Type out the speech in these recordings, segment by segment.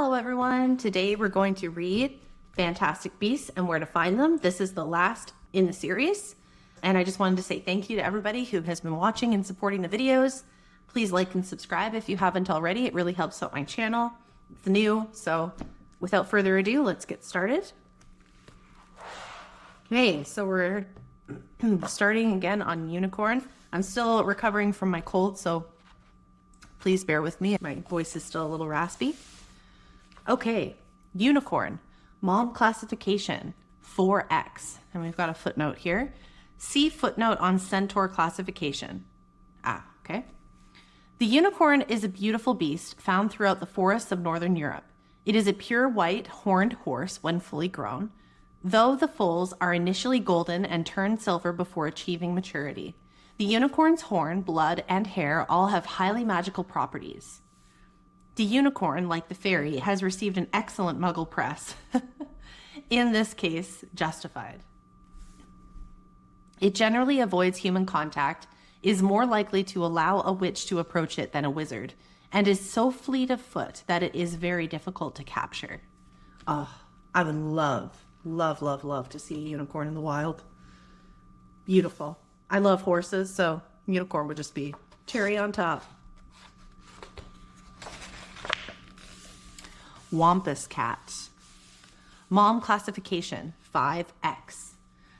Hello everyone, today we're going to read Fantastic Beasts and Where to Find Them. This is the last in the series, and I just wanted to say thank you to everybody who has been watching and supporting the videos. Please like and subscribe if you haven't already. It really helps out my channel. It's new, so without further ado, let's get started. Okay, so we're starting again on Unicorn. I'm still recovering from my cold, so please bear with me. My voice is still a little raspy. Okay, Unicorn, Mom classification, 4X. And we've got a footnote here. See footnote on Centaur classification. Okay. The unicorn is a beautiful beast found throughout the forests of Northern Europe. It is a pure white horned horse when fully grown, though the foals are initially golden and turn silver before achieving maturity. The unicorn's horn, blood, and hair all have highly magical properties. The unicorn, like the fairy, has received an excellent Muggle press. In this case, justified. It generally avoids human contact, is more likely to allow a witch to approach it than a wizard, and is so fleet of foot that it is very difficult to capture. Oh, I would love to see a unicorn in the wild. Beautiful. I love horses, so unicorn would just be cherry on top. Wampus cat. Mom classification, 5X.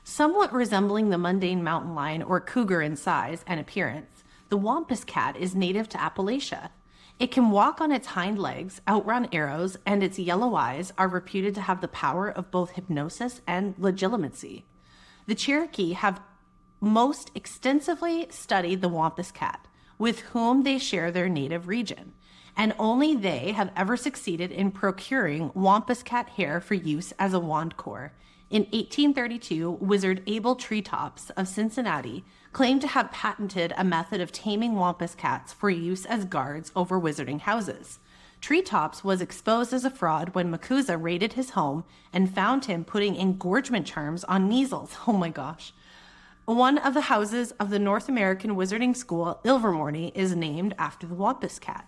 Somewhat resembling the mundane mountain lion or cougar in size and appearance, the wampus cat is native to Appalachia. It can walk on its hind legs, outrun arrows, and its yellow eyes are reputed to have the power of both hypnosis and legitimacy. The Cherokee have most extensively studied the wampus cat, with whom they share their native region, and only they have ever succeeded in procuring wampus cat hair for use as a wand core. In 1832, wizard Abel Treetops of Cincinnati claimed to have patented a method of taming wampus cats for use as guards over wizarding houses. Treetops was exposed as a fraud when Makuza raided his home and found him putting engorgement charms on measles. Oh my gosh. One of the houses of the North American Wizarding School, Ilvermorny, is named after the wampus cat.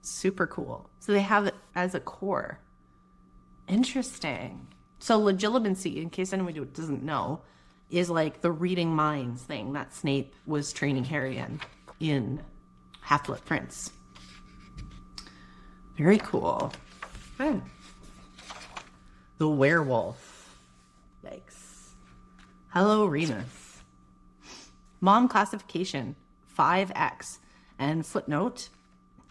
Super cool. So they have it as a core. Interesting. So legitimacy, in case anyone doesn't know, is like the reading minds thing that Snape was training Harry in Half-Blood Prince. Very cool. Okay. The werewolf. Yikes. Hello, Remus. Mom classification, 5X. And footnote,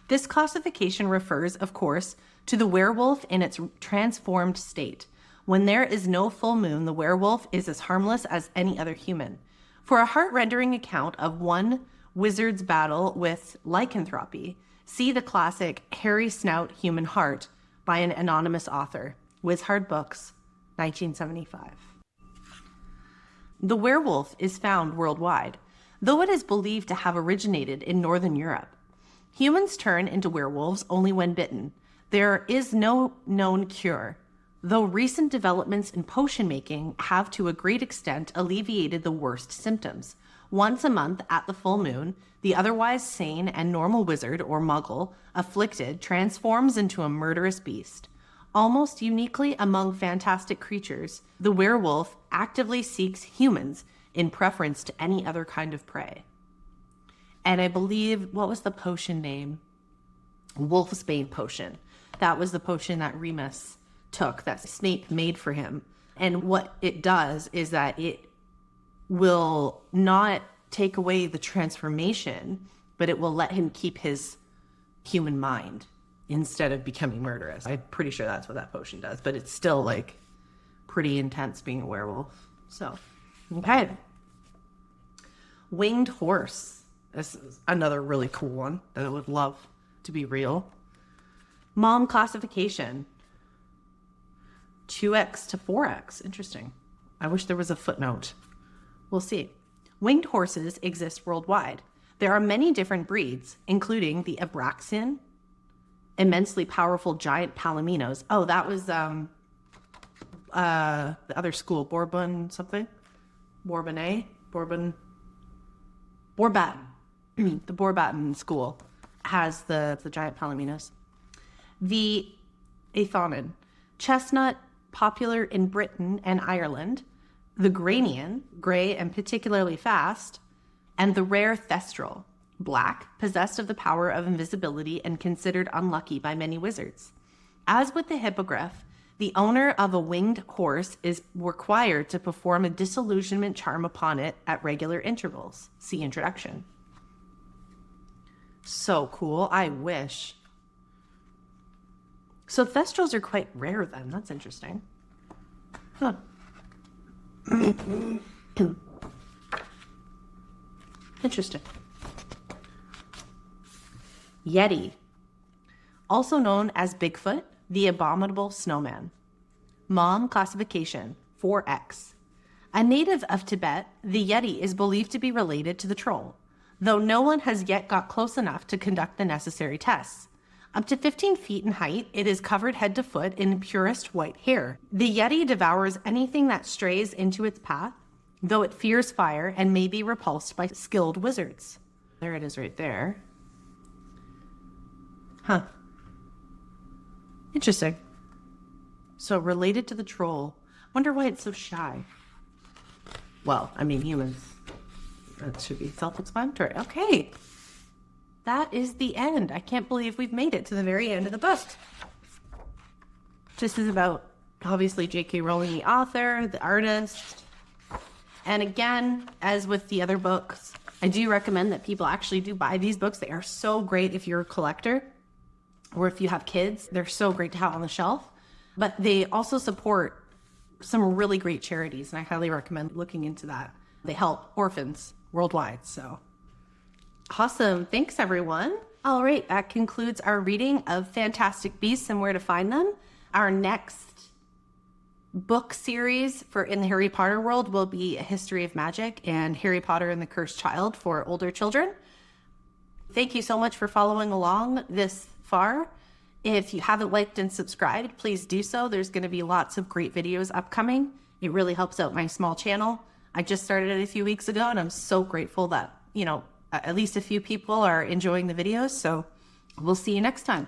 this classification refers, of course, to the werewolf in its transformed state. When there is no full moon, the werewolf is as harmless as any other human. For a heart-rendering account of one wizard's battle with lycanthropy, see the classic Hairy Snout Human Heart by an anonymous author, Wizhard Books, 1975. The werewolf is found worldwide, though it is believed to have originated in Northern Europe. Humans turn into werewolves only when bitten. There is no known cure, though recent developments in potion making have to a great extent alleviated the worst symptoms. Once a month at the full moon, the otherwise sane and normal wizard or muggle afflicted transforms into a murderous beast. Almost uniquely among fantastic creatures, the werewolf actively seeks humans in preference to any other kind of prey. And I believe, what was the potion name? Wolfsbane potion. That was the potion that Remus took, that Snape made for him. And what it does is that it will not take away the transformation, but it will let him keep his human mind instead of becoming murderous. I'm pretty sure that's what that potion does, but it's still like pretty intense being a werewolf. So, okay. Winged horse. This is another really cool one that I would love to be real. Mom classification, 2X to 4X. Interesting. I wish there was a footnote. We'll see. Winged horses exist worldwide. There are many different breeds, including the Abraxan, immensely powerful giant palominos. Oh, that was the other school, Bourbon something? Bourbonnais? Bourbon? Bourbatin. The Bourbatin school has the giant palominos. The Athonin. Chestnut, popular in Britain and Ireland. The Granian, gray and particularly fast. And the rare Thestral, black, possessed of the power of invisibility and considered unlucky by many wizards. As with the hippogriff, the owner of a winged horse is required to perform a disillusionment charm upon it at regular intervals. See introduction. So cool. I wish. So Thestrals are quite rare then. That's interesting. Huh. Interesting. Yeti. Also known as Bigfoot, the abominable snowman. Mom classification 4X. A native of Tibet, the Yeti is believed to be related to the troll, though no one has yet got close enough to conduct the necessary tests. Up to 15 feet in height, it is covered head to foot in purest white hair. The Yeti devours anything that strays into its path, though it fears fire and may be repulsed by skilled wizards. There it is right there. Huh. Interesting. So related to the troll. Wonder why it's so shy. Well, I mean, humans. That should be self-explanatory. Okay. That is the end. I can't believe we've made it to the very end of the book. This is about, obviously, J.K. Rowling, the author, the artist. And again, as with the other books, I do recommend that people actually do buy these books. They are so great if you're a collector or if you have kids. They're so great to have on the shelf. But they also support some really great charities, and I highly recommend looking into that. They help orphans worldwide, so awesome. Thanks, everyone. All right, that concludes our reading of Fantastic Beasts and Where to Find Them. Our next book series in the Harry Potter world will be A History of Magic and Harry Potter and the Cursed Child for older children. Thank you so much for following along this far. If you haven't liked and subscribed, please do so. There's going to be lots of great videos upcoming. It really helps out my small channel. I just started it a few weeks ago, and I'm so grateful that, at least a few people are enjoying the videos. So we'll see you next time.